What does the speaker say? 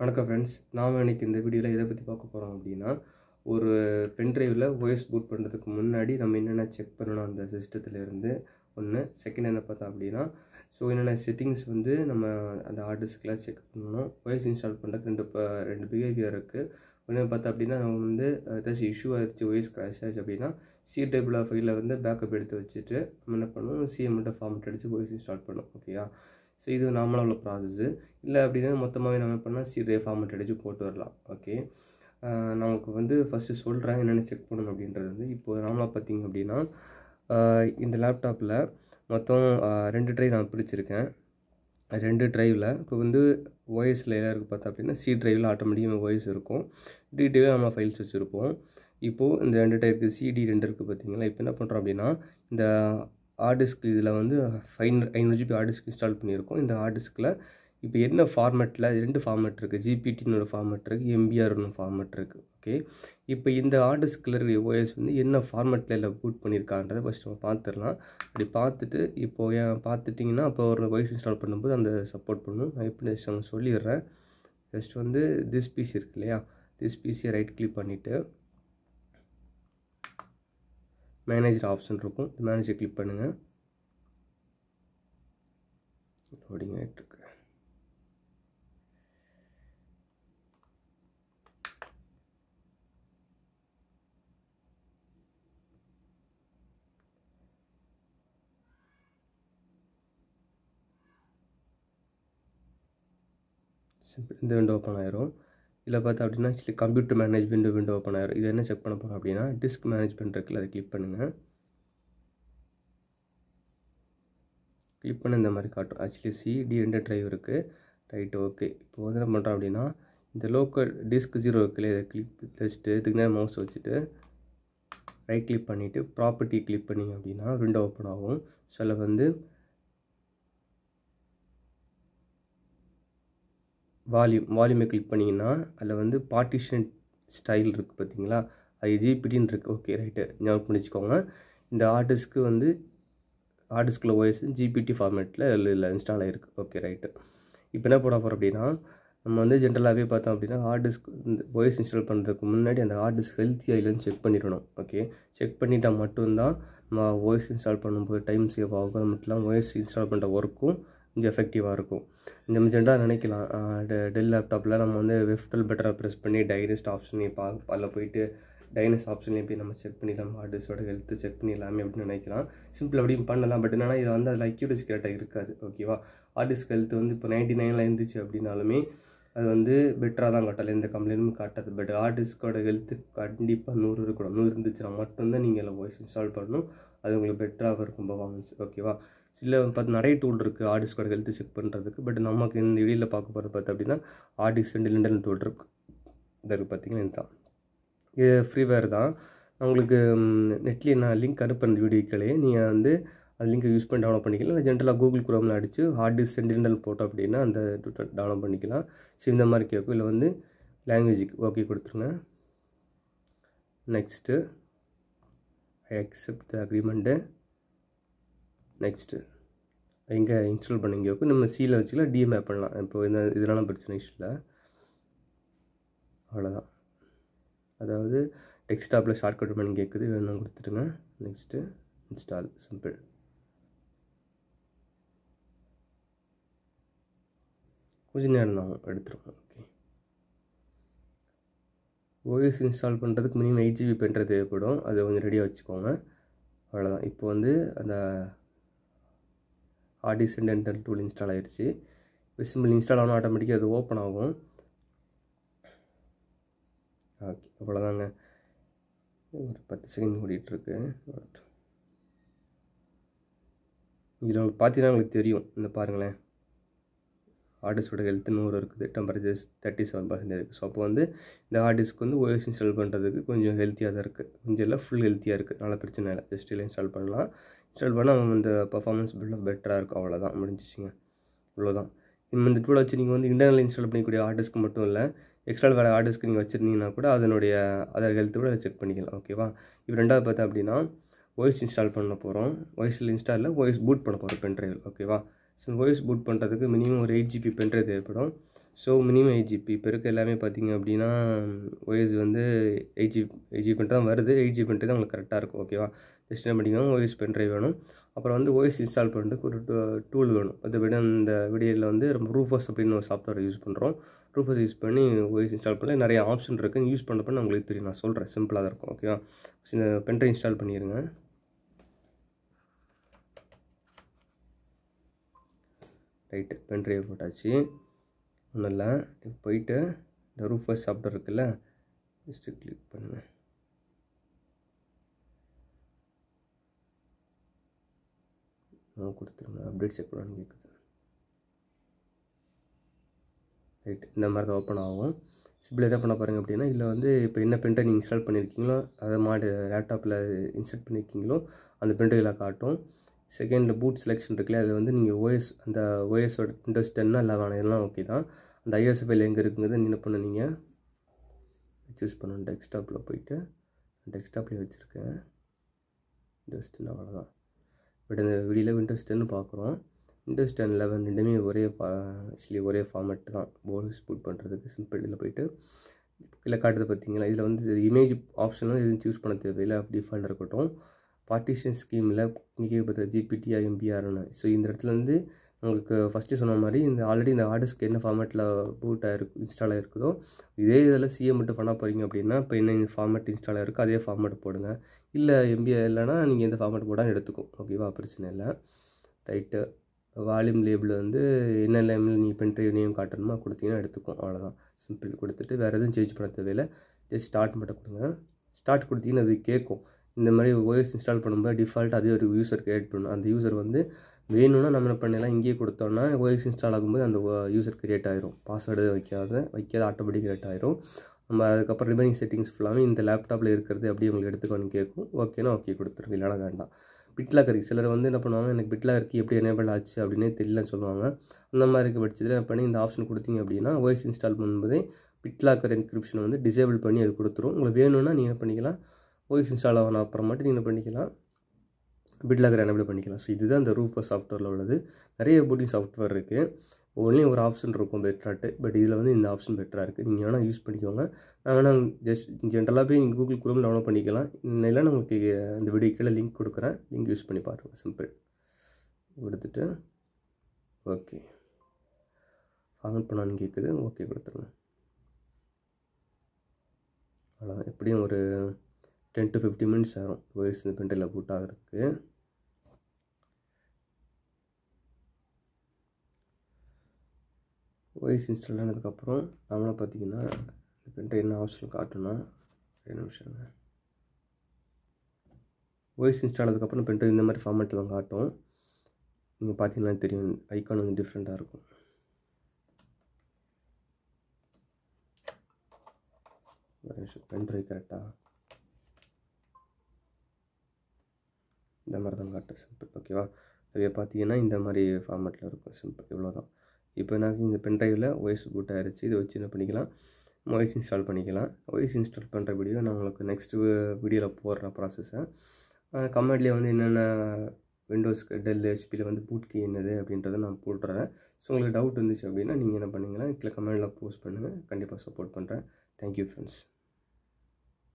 வணக்கம் ஃப்ரெண்ட்ஸ். நாம் இன்றைக்கி இந்த வீடியோவில் எதை பற்றி பார்க்க போகிறோம் அப்படின்னா, ஒரு பென்ட்ரைவில் ஓஎஸ் பூட் பண்ணுறதுக்கு முன்னாடி நம்ம என்னென்ன செக் பண்ணணும் அந்த சிஸ்டத்துலேருந்து ஒன்று. செகண்ட் என்ன பார்த்தோம் அப்படின்னா, என்னென்ன செட்டிங்ஸ் நம்ம அந்த ஹார்ட் டிஸ்கில் செக் பண்ணணும். ஓஎஸ் இன்ஸ்டால் பண்ணுறதுக்கு ரெண்டு பிஹேவியர் இருக்குது. ஒன்று பார்த்தோம் அப்படின்னா, நம்ம ஏதாச்சும் இஷ்யூ ஆகிடுச்சு, ஓஎஸ் கிராஷ் ஆகிடுச்சு அப்படின்னா சி டைப்பில் ஃபைலில் பேக்கப் எடுத்து வச்சுட்டு நம்ம என்ன பண்ணணும், சிஎம் மட்டும் ஃபார்மெட் அடித்து ஓஎஸ் இன்ஸ்டால் பண்ணணும். ஓகேயா? இது நார்மலாக உள்ள ப்ராசஸ்ஸு. இல்லை அப்படின்னா மொத்தமாகவே நம்ம என்ன பண்ணால் சி ட்ரைவ் ஃபார்மெட் அடித்து போட்டு வரலாம். ஓகே, நமக்கு ஃபஸ்ட்டு சொல்கிறேன் என்னென்ன செக் பண்ணணும் அப்படின்றது. இப்போது நார்மலாக பார்த்திங்க அப்படின்னா, இந்த லேப்டாப்பில் மொத்தம் 2 ட்ரைவ் நான் பிடிச்சிருக்கேன். 2 ட்ரைவில் இப்போ ஓஎஸில் எல்லாம் இருக்குது பார்த்தா அப்படின்னா சி ட்ரைவில் ஆட்டோமேட்டிக்காக ஓஎஸ் இருக்கும். டி ட்ரைவில் நம்ம ஃபைல்ஸ் வச்சுருப்போம். இப்போது இந்த 2 ட்ரைவ் இருக்குது, சிடி 2 இருக்குது பார்த்தீங்களா. இப்போ என்ன பண்ணுறோம் அப்படின்னா, இந்த ஹார்ட் டிஸ்க் இதில் 500 GB ஹார்ட் டிஸ்க் இன்ஸ்டால் பண்ணியிருக்கோம். இந்த ஹார்ட் டிஸ்கில் இப்போ என்ன ஃபார்மேட்டில் 2 ஃபார்மேட் இருக்குது, ஜிபிடின்னு ஒரு ஃபார்மேட் இருக்குது, எம்பிஆர்னு ஃபார்மேட் இருக்குது. ஓகே, இப்போ இந்த ஹார்ட் டிஸ்கில் இருக்கிற ஓஎஸ் என்ன ஃபார்மேட்டில் இல்லை பூட் பண்ணியிருக்கான்றதை ஃபஸ்ட் நம்ம பார்த்துடலாம். அப்படி பார்த்துட்டு இப்போது பார்த்துட்டிங்கன்னா அப்போ ஒரு ஓஎஸ் இன்ஸ்டால் பண்ணும்போது அந்த சப்போர்ட் பண்ணணும். நான் எப்படி நம்ம சொல்லிடுறேன். ஜஸ்ட் திஸ் பிசி இருக்குது இல்லையா, திஸ் பிசியை ரைட் கிளிக் பண்ணிவிட்டு மேனேஜர் ஆப்ஷன் இருக்கும், மேனேஜர் கிளிக் பண்ணுங்கள். லோடிங் ஆகிட்டுருக்கு. இந்த விண்டோ ஓப்பன் ஆயிரும். இதில் பார்த்தா அப்படின்னா actually computer management window open ஆயிரும். இது என்ன செக் பண்ண போகிறோம் அப்படின்னா, டிஸ்க் மேனேஜ்மெண்ட் இருக்குல்ல, அதை கிளிக் பண்ணுங்கள். கிளிக் பண்ண இந்த மாதிரி காட்டும். ஆக்சுவலி சிடி 2 ட்ரைவ் இருக்குது. Right, okay. இப்போ என்ன பண்ணுறோம் அப்படின்னா, இந்த லோக்கல் டிஸ்க் 0 இருக்குல்ல, இதை கிளிக் வச்சுட்டு இதுக்கு நேரம் மவுஸ் வச்சுட்டு ரைட் கிளிக் பண்ணிவிட்டு ப்ராப்பர்ட்டி கிளிக் பண்ணிங்க அப்படின்னா விண்டோ ஓப்பன் ஆகும். ஸோ அதில் வால்யூமை கிளிக் பண்ணிங்கன்னா அதில் பார்ட்டிஷன் ஸ்டைல் இருக்குது பார்த்தீங்களா, அது ஜிபிடின்னு இருக்குது. ஓகே, ரைட்டு, ஞாபகம் பண்ணிச்சுக்கோங்க. இந்த ஹார்ட் டிஸ்க்கு ஹார்ட் டிஸ்கில் ஓஎஸ் ஜிபிடி ஃபார்மேட்டில் இதில் இன்ஸ்டால் ஆகிருக்கு. Okay, right. இப்போ என்ன போட போகிறோம் அப்படின்னா, நம்ம ஜென்ரலாகவே பார்த்தோம் அப்படின்னா ஹார்ட் டிஸ்க் இந்த ஓஎஸ் இன்ஸ்டால் பண்ணுறதுக்கு முன்னாடி அந்த ஹார்ட் டிஸ்க் ஹெல்த்தியாக இல்லைன்னு செக் பண்ணிடணும். ஓகே, செக் பண்ணிட்டால் மட்டும்தான் நம்ம ஓஎஸ் இன்ஸ்டால் பண்ணும்போது டைம் சேவ் ஆகும். அது மட்டும் இல்லாமல் ஓஎஸ் இன்ஸ்டால் பண்ணுற ஒர்க்கும் கொஞ்சம் எஃபெக்டிவாக இருக்கும். நம்ம ஜென்ரலாக நினைக்கலாம், டெல் லேப்டாப்பில் நம்ம F12 பட்டனை ப்ரெஸ் பண்ணி டைனஸ்ட் ஆப்ஷனையும் அதில் போயிட்டு டைனஸ்ட் ஆப்ஷன்லேயும் போய் நம்ம செக் பண்ணிடலாம், ஹார்ட் டிஸ்கோட ஹெல்த்து செக் பண்ணிடலாமே அப்படின்னு நினைக்கலாம். சிம்பிள் அப்படியும் பண்ணலாம். பட் என்னன்னா இது அதில் அக்யூரசி கரெக்டாக இருக்காது. ஓகேவா? ஹார்ட் டிஸ்க் ஹெல்த்து இப்போ 99ல் இருந்துச்சு அப்படின்னாலுமே அது பெட்டராக தான் காட்டலை, எந்த கம்ப்ளைண்ட்டும் காட்டாது. பட் ஹார்ட் டிஸ்கோட ஹெல்த்து கண்டிப்பாக 100 இருக்கணும். 100 இருந்துச்சுன்னா மட்டும்தான் நீங்கள் அதில் வாய்ஸ் இன்ஸ்டால் பண்ணணும். அது உங்களுக்கு பெட்டராக இருக்கும் பர்ஃபார்மன்ஸ். ஓகேவா? சில நிறைய டூல் இருக்குது ஹார்ட் டிஸ்கோட ஹெல்த்து செக் பண்ணுறதுக்கு. பட் நமக்கு இந்த வீடியோவில் பார்க்க போகிறது பார்த்தா அப்படின்னா ஹார்ட் டிஸ்க் இன்டர்னல் டூல் இருக்குது. இதை இருக்குது பார்த்தீங்கன்னா, இதுதான். இது ஃப்ரீவேர் தான். உங்களுக்கு நெட்லேயே நான் லிங்க் அனுப்புகிற இந்த வீடியோக்களே நீங்கள் அந்த லிங்கை யூஸ் பண்ணி டவுன்லோட் பண்ணிக்கலாம். இல்லை ஜென்ரலாக கூகுள் குரோமில் அடித்து ஹார்ட் டிஸ்க் சென்டினல் போட்டோம் அப்படின்னா அந்த டவுன்லோட் பண்ணிக்கலாம். ஸோ இந்த மாதிரி கேட்கும். இல்லை லாங்குவேஜுக்கு ஓகே கொடுத்துருங்க. Next I accept the agreement. Next இங்கே இன்ஸ்டால் பண்ணி இங்கே நம்ம சியில் வச்சுக்கலாம், டிஎம்ஏ பண்ணலாம். இப்போ இதெல்லாம் பிரச்சனை இஷ்யூ இல்லை. அவ்வளோதான். அதாவது டெஸ்க்டாப்பில் ஷார்ட்கட் பண்ணி கேட்குது, வேணும் கொடுத்துருங்க. Next install, simple. கொஞ்சம் நேரம் தான் எடுத்துரும். ஓகே, ஓஎஸ் இன்ஸ்டால் பண்ணுறதுக்கு மினிமம் 8 GB பென்ட்ரைவ் தேவைப்படும். அதை கொஞ்சம் ரெடியாக வச்சுக்கோங்க. அவ்வளோதான். இப்போ அந்த hard disk internal tool install ஆகிடுச்சு. இப்போ சிம்பிள் இன்ஸ்டால் ஆனால் ஆட்டோமேட்டிக்காக அது ஓப்பன் ஆகும். ஓகே, அவ்வளோதாங்க. ஒரு 10 செகண்ட் ஓடிட்டுருக்கு. இதில் உங்களுக்கு பார்த்தீங்கன்னா உங்களுக்கு தெரியும். இந்த பாருங்களேன், ஹார்ட் டிஸ்கோட ஹெல்த்து 100 இருக்குது, டெம்பரேச்சர் 37% இருக்குது. ஸோ அப்போ இந்த ஹார்ட் டிஸ்க் ஓஎஸ் இன்ஸ்டால் பண்ணுறதுக்கு கொஞ்சம் ஹெல்த்தியாக தான் இருக்குது. கொஞ்சம் இல்லை, ஃபுல் ஹெல்த்தியாக இருக்குது. நல்ல பிரச்சனை இல்லை. ஜஸ்ட் இல்லை இன்ஸ்டால் பண்ணலாம். இன்ஸ்டால் பண்ணால் இந்த பர்ஃபார்மன்ஸ் பில்டாக பெட்டராக இருக்கும். அவ்வளோதான், முடிஞ்சிச்சிங்க. இவ்வளோதான். இந்த டூலை வச்சு நீங்கள் இன்டர்னல் இன்ஸ்டால் பண்ணிக்கூடிய ஹார்ட் டிஸ்க் மட்டும் இல்லை, எக்ஸ்ட்ரா வேறு ஹார்ட் டிஸ்க் நீங்கள் வச்சுருந்தீங்கன்னா கூட அதோட ஹெல்த்து கூட செக் பண்ணிக்கலாம். ஓகேவா? இப்போ ரெண்டாவது பார்த்தா அப்படின்னா ஓஎஸ் இன்ஸ்டால் பண்ண போகிறோம். ஓஎஸில் இன்ஸ்டால் இல்லை, ஓஎஸ் பூட் பண்ண போகிறோம் பென்ட்ரைவில். ஓகேவா? ஸோ ஓஎஸ் பூட் பண்ணுறதுக்கு மினிமம் ஒரு 8 GB பென்ட்ரைவ் தேவைப்படும். ஸோ மினிமம் 8 GB இப்போ இருக்க எல்லாமே பார்த்தீங்க அப்படின்னா ஓஎஸ் வந்து 8 GB பண்ணிட்டு தான் வருது. 8 GB பண்ணிட்டு தான் உங்களுக்கு கரெக்டாக இருக்கும். ஓகேவா? ஜஸ்ட் என்ன பண்ணிக்கோங்க, ஓஎஸ் பென்ட்ரைவ் வேணும். அப்புறம் வந்து ஓஎஸ் இன்ஸ்டால் பண்ணிட்டு ஒரு டூல் வேணும். அதை விட இந்த வீடியோவில் வந்து ரூஃபர்ஸ் அப்படின்னு ஒரு சாஃப்ட்வேர் யூஸ் பண்ணுறோம். ரூஃபர்ஸ் யூஸ் பண்ணி ஓஎஸ் இன்ஸ்டால் பண்ணி நிறைய ஆப்ஷன் இருக்குது. யூஸ் பண்ணப்போ உங்களுக்கு தெரியும். நான் சொல்கிறேன், சிம்பிளாக தான் இருக்கும். ஓகேவா? இந்த பென்ட்ரைவ் இன்ஸ்டால் பண்ணிடுங்க. ரைட்டு, பென்ட்ரைவ் போட்டாச்சு. ஒன்றும் இல்லை, இப்போ போயிட்டு இந்த ரூஃபர்ஸ் சாஃப்ட்வேர் இருக்குல்ல, ஜஸ்ட்டு கிளிக் பண்ணுங்கள். கொடுத்துருங்க. அப்டேட் செக் பண்ணான்னு கேட்குது. ரைட், இந்த மாதிரி தான் ஓப்பன் ஆகும். சிம்பிள் என்ன பண்ண பாருங்கள் அப்படின்னா, இதில் வந்து இப்போ என்ன பென்ட்ரைவ் நீங்கள் இன்ஸ்டால் பண்ணியிருக்கீங்களோ, அதை லேப்டாப்பில் இன்ஸ்டால் பண்ணியிருக்கீங்களோ அந்த பென்ட்ரைவில் காட்டும். செகண்ட் பூட் செலெக்ஷன் இருக்குல்ல, அது வந்து நீங்கள் ஓஎஸ் அந்த ஓஎஸோட விண்டோஸ் 10 11 எல்லாம் ஓகே தான். அந்த ஐஎஸ் ஃபைல் எங்கே இருக்குங்கிறது என்ன பண்ண நீங்கள் சூஸ் பண்ணணும். டெஸ்க்டாப்பில் போயிட்டு டெஸ்க்டாப்லேயே வச்சுருக்கேன். விண்டோஸ் 10 அவ்வளோதான். பட் இந்த வீடியோவில் விண்டோஸ் 10 பார்க்குறோம். விண்டோஸ் 10 11 ரெண்டுமே ஆக்சுவலி ஒரே ஃபார்மேட் தான். ஓஎஸ் பூட் பண்ணுறதுக்கு சிம்பிள். இதில் போய்ட்டு கீழே காட்டுறது பார்த்தீங்களா, இதில் வந்து இமேஜ் ஆப்ஷன்லாம் எதுவும் சூஸ் பண்ண தேவையில்லை. டிஃபால்ட் இருக்கட்டும். பார்ட்டிஷன் ஸ்கீமில் இன்றைக்கி பார்த்தா ஜிபிடி எம்பிஆர்னு. ஸோ இந்த இடத்துல வந்து உங்களுக்கு ஃபஸ்ட்டு சொன்ன மாதிரி இந்த ஆல்ரெடி இந்த ஹார்டிஸ்க்கு என்ன ஃபார்மேட்டில் பூட் ஆகிருக்கு இன்ஸ்டால் ஆகிருக்குதோ இதே இதில் சிஎம் மட்டும் பண்ண போகிறீங்க அப்படின்னா இப்போ என்ன ஃபார்மேட் இன்ஸ்டால் ஆகிருக்கோ அதே ஃபார்மேட் போடுங்க. இல்லை எம்பிஆர் இல்லைனா நீங்கள் எந்த ஃபார்மேட் போடாமல் எடுத்துக்கும். ஓகேவா? பிரச்சனை இல்லை. ரைட்டு, வால்யூம் லேபிள் வந்து என்ன லேபிள் நீங்கள் பென்ட்ரைவ் நேம் காட்டணுமோ கொடுத்தீங்கன்னா எடுத்துக்கும். அவ்வளோதான், சிம்பிள். கொடுத்துட்டு வேறு எதுவும் சேஞ்ச் பண்ண தேவையில்லை. ஜஸ்ட் ஸ்டார்ட் மட்டும் கொடுங்க. ஸ்டார்ட் கொடுத்தீங்கன்னா அது கேட்கும். இந்த மாதிரி ஓஎஸ் இன்ஸ்டால் பண்ணும்போது டிஃபால்ட் அதே ஒரு யூசர் கிரியேட் பண்ணணும். அந்த யூசர் வந்து வேணும்னா நம்ம என்ன பண்ணலாம், இங்கேயே கொடுத்தோன்னா ஓஎஸ் இன்ஸ்டால் ஆகும்போது அந்த யூசர் கிரியேட் ஆகிரும். பாஸ்வேர்டு வைக்காத ஆட்டோமேட்டிக் கிரியேட் ஆகிரும். நம்ம அதுக்கப்புறம் ரிமைனிங் செட்டிங்ஸ் ஃபுல்லாமே இந்த லேப்டாப்பில் இருக்கிறது அப்படியே உங்களுக்கு எடுத்துக்கணும்னு கேட்கும். ஓகேனா ஓகே கொடுத்துருங்க, இல்லைனா வேண்டாம். பிட்லாக் இருக்குது. சிலர் வந்து என்ன பண்ணுவாங்க, எனக்கு பிட்லாக் இருக்குது எப்படி எனேபிள் ஆச்சு அப்படின்னே தெரியலன்னு சொல்லுவாங்க. அந்த மாதிரி இருக்க பட்சத்தில் என்ன பண்ணி இந்த ஆப்ஷன் கொடுத்தீங்க அப்படின்னா ஓஎஸ் இன்ஸ்டால் பண்ணும்போதே பிட்லாக்கர் என்கிரிப்ஷனை வந்து டிசேபிள் பண்ணி அது கொடுத்துரும். உங்களுக்கு வேணும்னா நீங்கள் என்ன பண்ணிக்கலாம், ஓஎஸ் இன்ஸ்டால் ஆகணும் அப்புறமாட்டி நீங்கள் பண்ணிக்கலாம், பிட்லாக்கர் எனேபிள் பண்ணிக்கலாம். ஸோ இதுதான் இந்த ரூஃபர் சாஃப்ட்வேரில் உள்ளது. நிறைய பூட்டிங் சாஃப்ட்வேர் இருக்குது. ஒன்லி ஒரு ஆப்ஷன் இருக்கும் பெட்டராட்டு. பட் இதில் வந்து இந்த ஆப்ஷன் பெட்டராக இருக்குது. நீங்கள் வேணால் யூஸ் பண்ணிக்கோங்க. நான் வேணால் ஜஸ்ட் ஜென்ரலாக போய் நீங்கள் கூகுள் குரோம் டவுன்லோட் பண்ணிக்கலாம். இல்லைன்னா நான் உங்களுக்கு இந்த வீடியோ கீழே லிங்க் கொடுக்குறேன். லிங்க் யூஸ் பண்ணி பாருங்கள். சிம்பிள். கொடுத்துட்டு ஓகே ஃபார்மேட் பண்ணான்னு கேட்குது. ஓகே கொடுத்துருங்க. அவ்வளோ எப்படியும் ஒரு 10 to 15 minutes ஆகும் ஓஎஸ் இந்த பென்ட்ரைவில் பூட் ஆகிறதுக்கு. ஓஎஸ் இன்ஸ்டால் ஆனதுக்கப்புறம் நம்மளாம் பார்த்தீங்கன்னா இந்த பென்ட்ரைவ் என்ன ஆப்ஷன் காட்டணும்னா 2 நிமிஷம். ஓஎஸ் இன்ஸ்டால் ஆனதுக்கப்புறம் பென்ட்ரைவ் இந்த மாதிரி ஃபார்மேட்டில் தான் காட்டும். நீங்கள் பார்த்தீங்கன்னா தெரியும், ஐக்கான் வந்து டிஃப்ரெண்ட்டாக இருக்கும். பென்ட்ரைவ் கரெக்டாக இந்த மாதிரி தான் காட்டும். சிம்பிள். ஓகேவா? அதே பார்த்தீங்கன்னா இந்த மாதிரி ஃபார்மேட்டில் இருக்கும். சிம்பிள். இவ்வளோ தான். இப்போ எனக்கு இந்த பென்ட்ரைவில் ஓஎஸ் பூட் ஆகிடுச்சு. இதை வச்சு என்ன பண்ணிக்கலாம், ஓஎஸ் இன்ஸ்டால் பண்ணிக்கலாம். ஓஎஸ் இன்ஸ்டால் பண்ணுற வீடியோ நான் உங்களுக்கு நெக்ஸ்ட்டு வீடியோவில் போடுற ப்ராசஸை கமெண்ட்லேயே வந்து என்னென்ன விண்டோஸ்க்கு டெல் ஹெச்பியில் வந்து பூட் கீ என்னது அப்படின்றத நான் போட்டுறேன். ஸோ உங்களுக்கு டவுட் இருந்துச்சு அப்படின்னா நீங்கள் என்ன பண்ணுங்கன்னா கீழே கமெண்டில் போஸ்ட் பண்ணுங்கள். கண்டிப்பாக சப்போர்ட் பண்ணுறேன். Thank you friends.